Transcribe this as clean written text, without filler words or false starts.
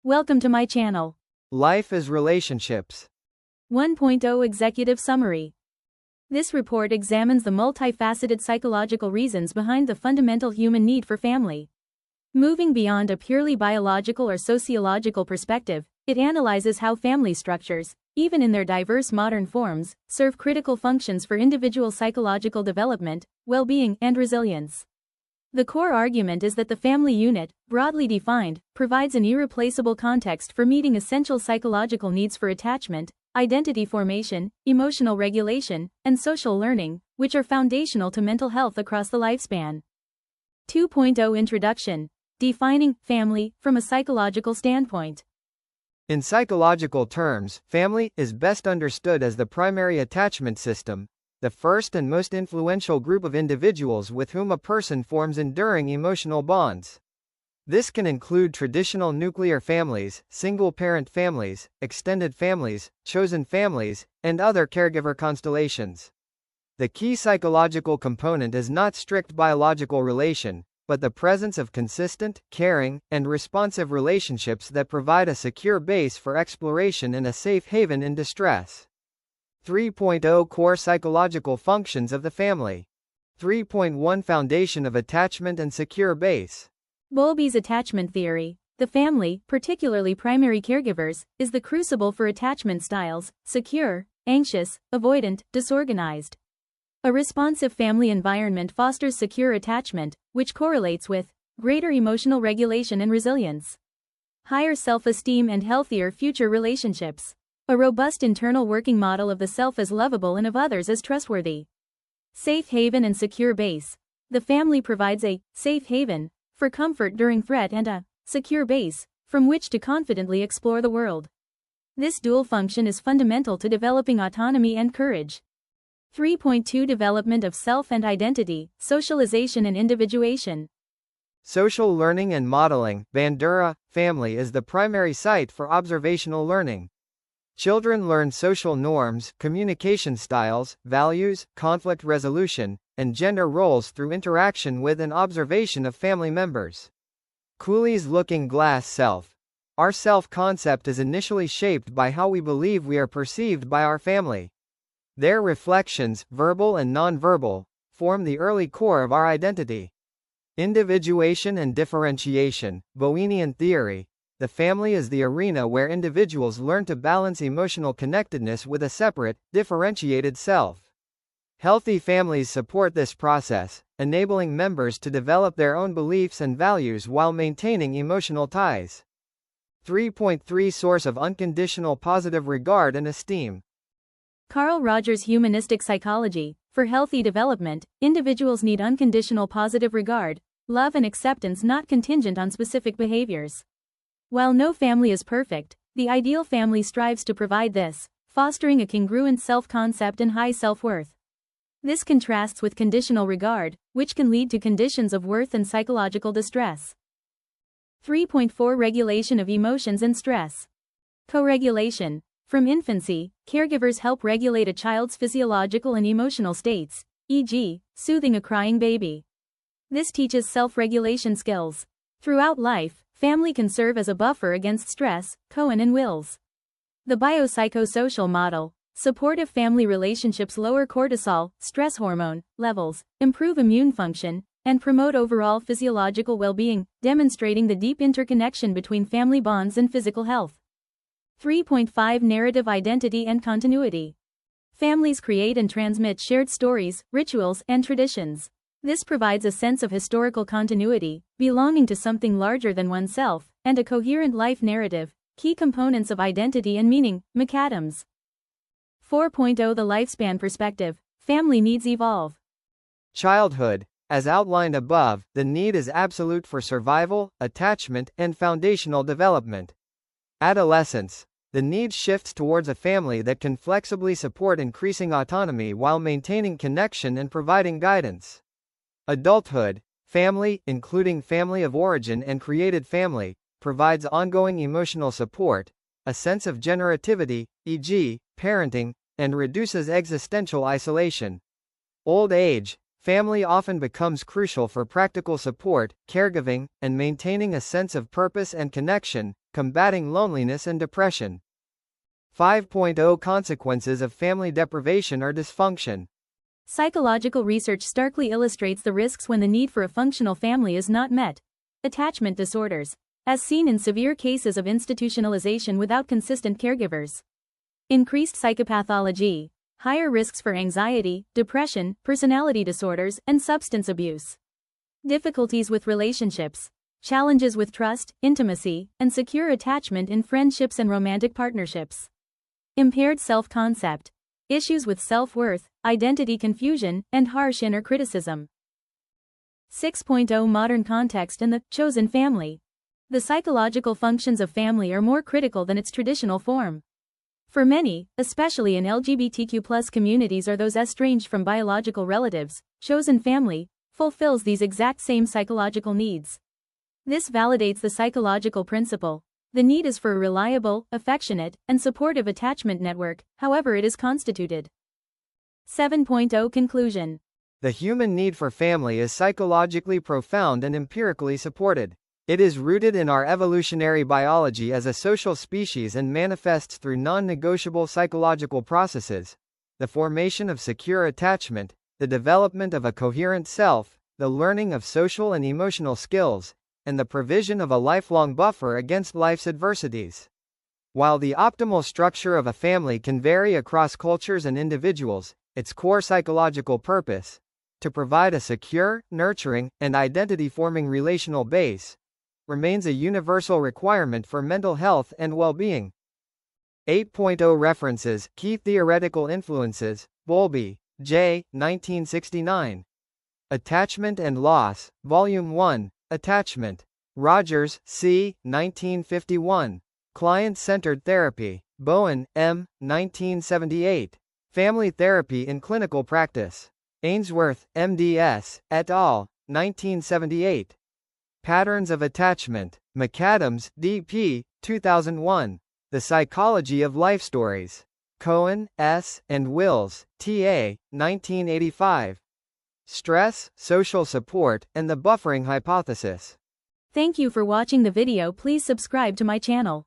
Welcome to my channel. Life is relationships. 1.0 Executive Summary. This report examines the multifaceted psychological reasons behind the fundamental human need for family. Moving beyond a purely biological or sociological perspective, it analyzes how family structures, even in their diverse modern forms, serve critical functions for individual psychological development, well-being, and resilience. The core argument is that the family unit, broadly defined, provides an irreplaceable context for meeting essential psychological needs for attachment, identity formation, emotional regulation, and social learning, which are foundational to mental health across the lifespan. 2.0 Introduction. Defining family from a psychological standpoint. In psychological terms, family is best understood as the primary attachment system, the first and most influential group of individuals with whom a person forms enduring emotional bonds. This can include traditional nuclear families, single-parent families, extended families, chosen families, and other caregiver constellations. The key psychological component is not strict biological relation, but the presence of consistent, caring, and responsive relationships that provide a secure base for exploration and a safe haven in distress. 3.0 Core psychological functions of the family. 3.1 Foundation of attachment and secure base. Bowlby's attachment theory. The family, particularly primary caregivers, is the crucible for attachment styles: secure, anxious, avoidant, disorganized. A responsive family environment fosters secure attachment, which correlates with greater emotional regulation and resilience, higher self-esteem, and healthier future relationships. A robust internal working model of the self as lovable and of others as trustworthy. Safe haven and secure base. The family provides a safe haven for comfort during threat and a secure base from which to confidently explore the world. This dual function is fundamental to developing autonomy and courage. 3.2 Development of self and identity, socialization and individuation. Social learning and modeling. Bandura, family is the primary site for observational learning. Children learn social norms, communication styles, values, conflict resolution, and gender roles through interaction with and observation of family members. Cooley's looking glass self. Our self-concept is initially shaped by how we believe we are perceived by our family. Their reflections, verbal and nonverbal, form the early core of our identity. Individuation and differentiation. Bowenian theory. The family is the arena where individuals learn to balance emotional connectedness with a separate, differentiated self. Healthy families support this process, enabling members to develop their own beliefs and values while maintaining emotional ties. 3.3 Source of unconditional positive regard and esteem. Carl Rogers' Humanistic Psychology. For healthy development, individuals need unconditional positive regard, love, and acceptance not contingent on specific behaviors. While no family is perfect, the ideal family strives to provide this, fostering a congruent self-concept and high self-worth. This contrasts with conditional regard, which can lead to conditions of worth and psychological distress. 3.4 Regulation of emotions and stress. Co-regulation. From infancy, caregivers help regulate a child's physiological and emotional states, e.g., soothing a crying baby. This teaches self-regulation skills. Throughout life, family can serve as a buffer against stress. Cohen and Wills. The biopsychosocial model. Supportive family relationships lower cortisol, stress hormone, levels, improve immune function, and promote overall physiological well-being, demonstrating the deep interconnection between family bonds and physical health. 3.5 Narrative identity and continuity. Families create and transmit shared stories, rituals, and traditions. This provides a sense of historical continuity, belonging to something larger than oneself, and a coherent life narrative, key components of identity and meaning. McAdams. 4.0 The lifespan perspective. Family needs evolve. Childhood. As outlined above, the need is absolute for survival, attachment, and foundational development. Adolescence. The need shifts towards a family that can flexibly support increasing autonomy while maintaining connection and providing guidance. Adulthood. Family, including family of origin and created family, provides ongoing emotional support, a sense of generativity, e.g., parenting, and reduces existential isolation. Old age. Family often becomes crucial for practical support, caregiving, and maintaining a sense of purpose and connection, combating loneliness and depression. 5.0 Consequences of family deprivation or dysfunction. Psychological research starkly illustrates the risks when the need for a functional family is not met. Attachment disorders, as seen in severe cases of institutionalization without consistent caregivers. Increased psychopathology, higher risks for anxiety, depression, personality disorders, and substance abuse. Difficulties with relationships, challenges with trust, intimacy, and secure attachment in friendships and romantic partnerships. Impaired self-concept, issues with self-worth, identity confusion, and harsh inner criticism. 6.0 Modern context and the chosen family. The psychological functions of family are more critical than its traditional form. For many, especially in LGBTQ+ communities or those estranged from biological relatives, chosen family fulfills these exact same psychological needs. This validates the psychological principle. The need is for a reliable, affectionate, and supportive attachment network, however it is constituted. 7.0 Conclusion. The human need for family is psychologically profound and empirically supported. It is rooted in our evolutionary biology as a social species and manifests through non-negotiable psychological processes: the formation of secure attachment, the development of a coherent self, the learning of social and emotional skills, and the provision of a lifelong buffer against life's adversities. While the optimal structure of a family can vary across cultures and individuals, its core psychological purpose, to provide a secure, nurturing, and identity-forming relational base, remains a universal requirement for mental health and well-being. 8.0 References, Key Theoretical Influences, Bowlby, J. 1969. Attachment and Loss, Volume 1, Attachment. Rogers, C. 1951. Client-Centered Therapy. Bowen, M. 1978. Family Therapy in Clinical Practice. Ainsworth, MDS, et al., 1978. Patterns of Attachment. McAdams, D.P., 2001. The Psychology of Life Stories. Cohen, S., and Wills, T.A., 1985. Stress, Social Support, and the Buffering Hypothesis. Thank you for watching the video. Please subscribe to my channel.